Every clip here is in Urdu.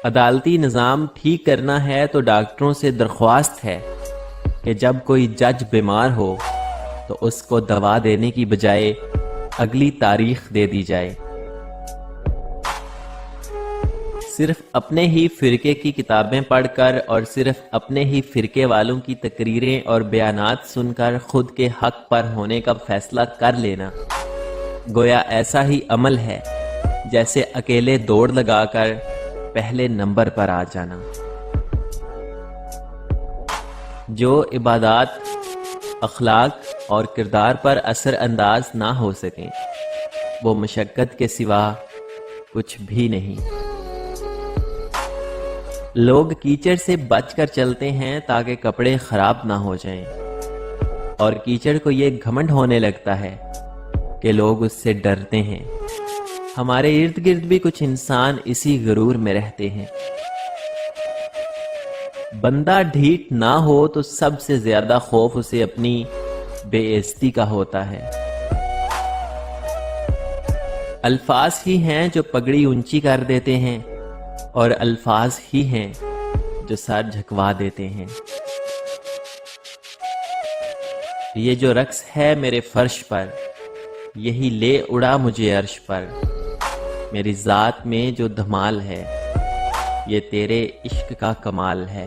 عدالتی نظام ٹھیک کرنا ہے تو ڈاکٹروں سے درخواست ہے کہ جب کوئی جج بیمار ہو تو اس کو دوا دینے کی بجائے اگلی تاریخ دے دی جائے۔ صرف اپنے ہی فرقے کی کتابیں پڑھ کر اور صرف اپنے ہی فرقے والوں کی تقریریں اور بیانات سن کر خود کے حق پر ہونے کا فیصلہ کر لینا گویا ایسا ہی عمل ہے جیسے اکیلے دوڑ لگا کر پہلے نمبر پر آ جانا۔ جو عبادات اخلاق اور کردار پر اثر انداز نہ ہو سکیں وہ مشقت کے سوا کچھ بھی نہیں۔ لوگ کیچڑ سے بچ کر چلتے ہیں تاکہ کپڑے خراب نہ ہو جائیں، اور کیچڑ کو یہ گھمنڈ ہونے لگتا ہے کہ لوگ اس سے ڈرتے ہیں۔ ہمارے ارد گرد بھی کچھ انسان اسی غرور میں رہتے ہیں۔ بندہ ڈھیٹ نہ ہو تو سب سے زیادہ خوف اسے اپنی بے عزتی کا ہوتا ہے۔ الفاظ ہی ہیں جو پگڑی اونچی کر دیتے ہیں اور الفاظ ہی ہیں جو سر جھکوا دیتے ہیں۔ یہ جو رقص ہے میرے فرش پر یہی لے اڑا مجھے عرش پر، میری ذات میں جو دھمال ہے یہ تیرے عشق کا کمال ہے۔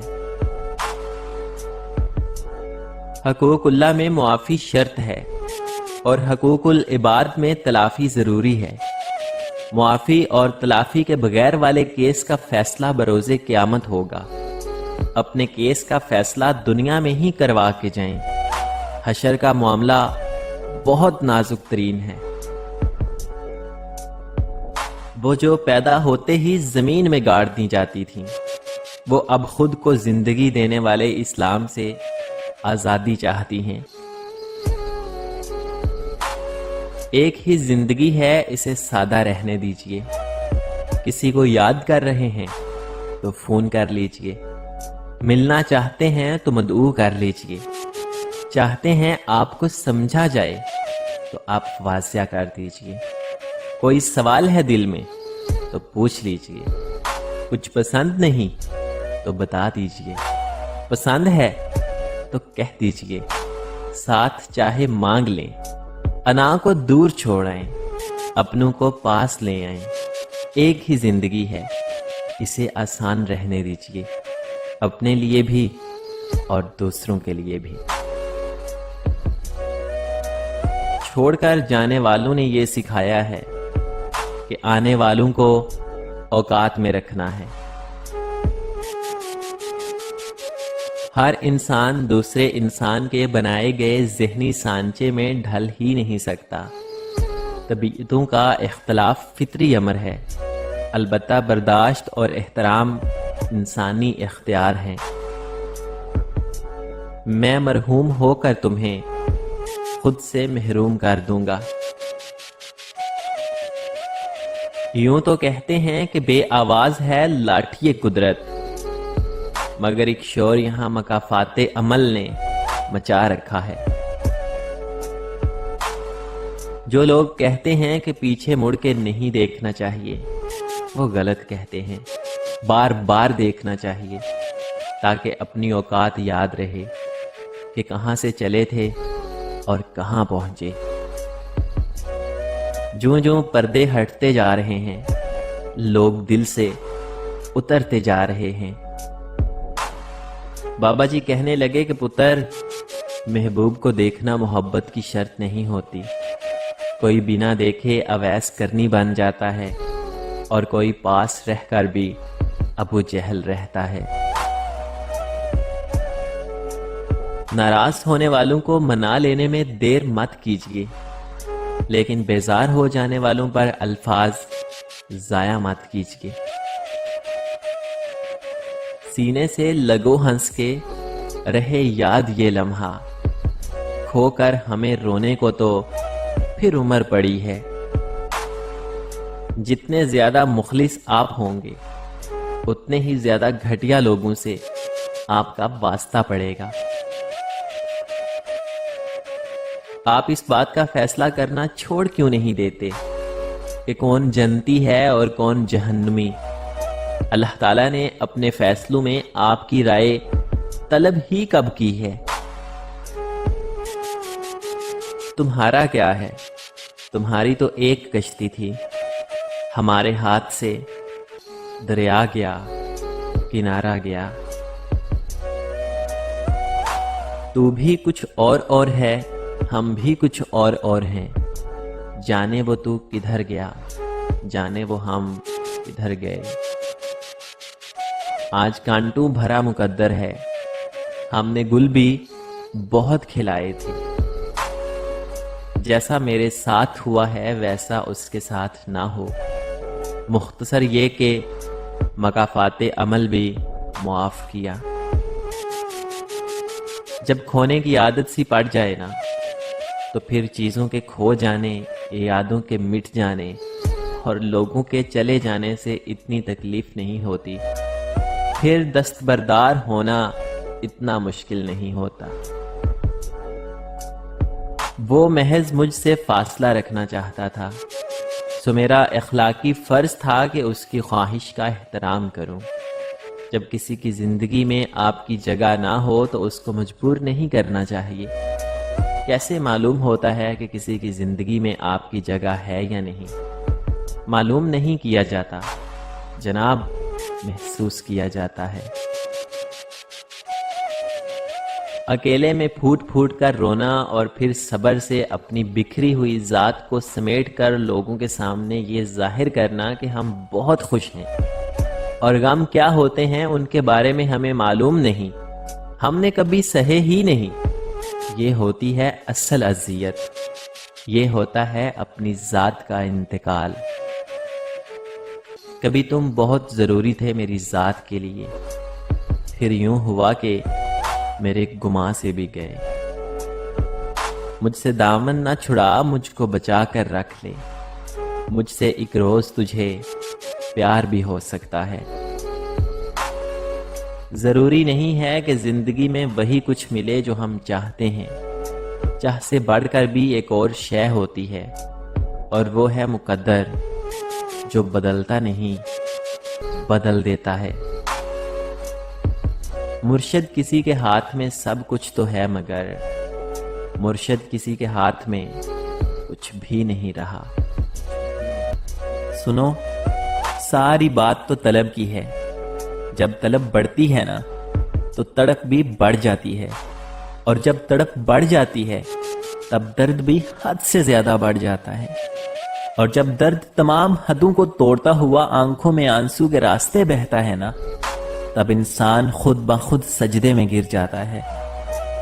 حقوق اللہ میں معافی شرط ہے اور حقوق العباد میں تلافی ضروری ہے۔ معافی اور تلافی کے بغیر والے کیس کا فیصلہ بروز قیامت ہوگا۔ اپنے کیس کا فیصلہ دنیا میں ہی کروا کے جائیں، حشر کا معاملہ بہت نازک ترین ہے۔ وہ جو پیدا ہوتے ہی زمین میں گاڑ دی جاتی تھیں وہ اب خود کو زندگی دینے والے اسلام سے آزادی چاہتی ہیں۔ ایک ہی زندگی ہے، اسے سادہ رہنے دیجئے۔ کسی کو یاد کر رہے ہیں تو فون کر لیجئے، ملنا چاہتے ہیں تو مدعو کر لیجئے، چاہتے ہیں آپ کو سمجھا جائے تو آپ واضح کر دیجئے۔ کوئی سوال ہے دل میں تو پوچھ لیجئے، کچھ پسند نہیں تو بتا دیجئے، پسند ہے تو کہہ دیجئے، ساتھ چاہے مانگ لیں، انا کو دور چھوڑائیں، اپنوں کو پاس لے آئیں۔ ایک ہی زندگی ہے، اسے آسان رہنے دیجئے، اپنے لیے بھی اور دوسروں کے لیے بھی۔ چھوڑ کر جانے والوں نے یہ سکھایا ہے کہ آنے والوں کو اوقات میں رکھنا ہے۔ ہر انسان دوسرے انسان کے بنائے گئے ذہنی سانچے میں ڈھل ہی نہیں سکتا۔ طبیعتوں کا اختلاف فطری امر ہے، البتہ برداشت اور احترام انسانی اختیار ہیں۔ میں مرحوم ہو کر تمہیں خود سے محروم کر دوں گا۔ یوں تو کہتے ہیں کہ بے آواز ہے لاٹھی قدرت، مگر ایک شور یہاں مکافات عمل نے مچا رکھا ہے۔ جو لوگ کہتے ہیں کہ پیچھے مڑ کے نہیں دیکھنا چاہیے وہ غلط کہتے ہیں، بار بار دیکھنا چاہیے تاکہ اپنی اوقات یاد رہے کہ کہاں سے چلے تھے اور کہاں پہنچے۔ جوں جوں پردے ہٹتے جا رہے ہیں لوگ دل سے اترتے جا رہے ہیں۔ بابا جی کہنے لگے کہ پتر، محبوب کو دیکھنا محبت کی شرط نہیں ہوتی، کوئی بنا دیکھے اویس کرنی بن جاتا ہے اور کوئی پاس رہ کر بھی ابو جہل رہتا ہے۔ ناراض ہونے والوں کو منا لینے میں دیر مت کیجیے، لیکن بیزار ہو جانے والوں پر الفاظ ضائع مت کیجیے۔ سینے سے لگو ہنس کے رہے یاد یہ لمحہ، کھو کر ہمیں رونے کو تو پھر عمر پڑی ہے۔ جتنے زیادہ مخلص آپ ہوں گے اتنے ہی زیادہ گھٹیا لوگوں سے آپ کا واسطہ پڑے گا۔ آپ اس بات کا فیصلہ کرنا چھوڑ کیوں نہیں دیتے کہ کون جنتی ہے اور کون جہنمی؟ اللہ تعالیٰ نے اپنے فیصلوں میں آپ کی رائے طلب ہی کب کی ہے؟ تمہارا کیا ہے؟ تمہاری تو ایک کشتی تھی، ہمارے ہاتھ سے دریا گیا، کنارہ گیا۔ تو بھی کچھ اور ہے، ہم بھی کچھ اور ہیں، جانے وہ تو کدھر گیا، جانے وہ ہم کدھر گئے۔ آج کانٹوں بھرا مقدر ہے، ہم نے گل بھی بہت کھلائے تھے، جیسا میرے ساتھ ہوا ہے ویسا اس کے ساتھ نہ ہو۔ مختصر یہ کہ مکافات عمل بھی معاف کیا۔ جب کھونے کی عادت سی پڑ جائے نا، تو پھر چیزوں کے کھو جانے، یادوں کے مٹ جانے اور لوگوں کے چلے جانے سے اتنی تکلیف نہیں ہوتی، پھر دستبردار ہونا اتنا مشکل نہیں ہوتا۔ وہ محض مجھ سے فاصلہ رکھنا چاہتا تھا، سو میرا اخلاقی فرض تھا کہ اس کی خواہش کا احترام کروں۔ جب کسی کی زندگی میں آپ کی جگہ نہ ہو تو اس کو مجبور نہیں کرنا چاہیے۔ کیسے معلوم ہوتا ہے کہ کسی کی زندگی میں آپ کی جگہ ہے یا نہیں؟ معلوم نہیں کیا جاتا جناب، محسوس کیا جاتا ہے۔ اکیلے میں پھوٹ پھوٹ کر رونا اور پھر صبر سے اپنی بکھری ہوئی ذات کو سمیٹ کر لوگوں کے سامنے یہ ظاہر کرنا کہ ہم بہت خوش ہیں، اور غم کیا ہوتے ہیں ان کے بارے میں ہمیں معلوم نہیں، ہم نے کبھی سہے ہی نہیں۔ یہ ہوتی ہے اصل اذیت، یہ ہوتا ہے اپنی ذات کا انتقال۔ کبھی تم بہت ضروری تھے میری ذات کے لیے، پھر یوں ہوا کہ میرے گماں سے بھی گئے۔ مجھ سے دامن نہ چھڑا، مجھ کو بچا کر رکھ لے، مجھ سے ایک روز تجھے پیار بھی ہو سکتا ہے۔ ضروری نہیں ہے کہ زندگی میں وہی کچھ ملے جو ہم چاہتے ہیں، چاہ سے بڑھ کر بھی ایک اور شے ہوتی ہے، اور وہ ہے مقدر، جو بدلتا نہیں بدل دیتا ہے۔ مرشد کسی کے ہاتھ میں سب کچھ تو ہے، مگر مرشد کسی کے ہاتھ میں کچھ بھی نہیں رہا۔ سنو، ساری بات تو طلب کی ہے، جب طلب بڑھتی ہے نا تو تڑپ بھی بڑھ جاتی ہے، اور جب تڑپ بڑھ جاتی ہے تب درد بھی حد سے زیادہ بڑھ جاتا ہے، اور جب درد تمام حدوں کو توڑتا ہوا آنکھوں میں آنسو کے راستے بہتا ہے نا، تب انسان خود بخود سجدے میں گر جاتا ہے،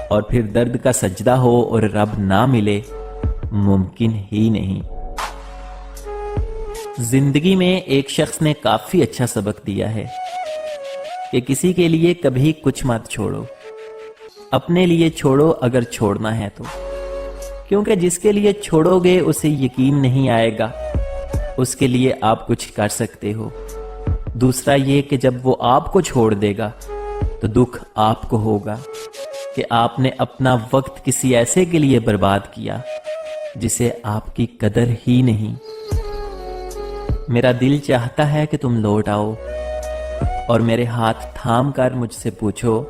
اور پھر درد کا سجدہ ہو اور رب نہ ملے ممکن ہی نہیں۔ زندگی میں ایک شخص نے کافی اچھا سبق دیا ہے کہ کسی کے لیے کبھی کچھ مت چھوڑو، اپنے لیے چھوڑو اگر چھوڑنا ہے تو، کیونکہ جس کے لیے چھوڑو گے اسے یقین نہیں آئے گا اس کے لیے آپ کچھ کر سکتے ہو۔ دوسرا یہ کہ جب وہ آپ کو چھوڑ دے گا تو دکھ آپ کو ہوگا کہ آپ نے اپنا وقت کسی ایسے کے لیے برباد کیا جسے آپ کی قدر ہی نہیں۔ میرا دل چاہتا ہے کہ تم لوٹ آؤ اور میرے ہاتھ تھام کر مجھ سے پوچھو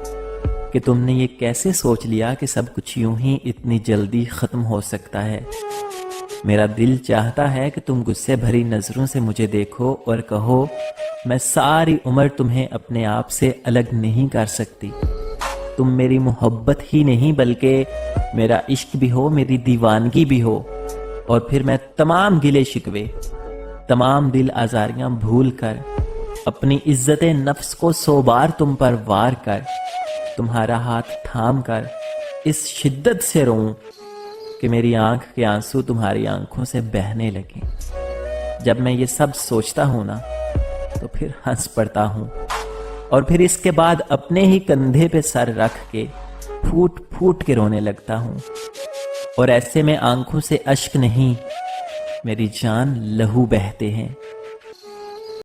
کہ تم نے یہ کیسے سوچ لیا کہ سب کچھ یوں ہی اتنی جلدی ختم ہو سکتا ہے۔ میرا دل چاہتا ہے کہ تم غصے بھری نظروں سے مجھے دیکھو اور کہو میں ساری عمر تمہیں اپنے آپ سے الگ نہیں کر سکتی، تم میری محبت ہی نہیں بلکہ میرا عشق بھی ہو، میری دیوانگی بھی ہو، اور پھر میں تمام گلے شکوے، تمام دل آزاریاں بھول کر، اپنی عزت نفس کو 100 بار تم پر وار کر، تمہارا ہاتھ تھام کر اس شدت سے روؤں کہ میری آنکھ کے آنسو تمہاری آنکھوں سے بہنے لگیں۔ جب میں یہ سب سوچتا ہوں نا تو پھر ہنس پڑتا ہوں، اور پھر اس کے بعد اپنے ہی کندھے پہ سر رکھ کے پھوٹ پھوٹ کے رونے لگتا ہوں، اور ایسے میں آنکھوں سے اشک نہیں، میری جان لہو بہتے ہیں۔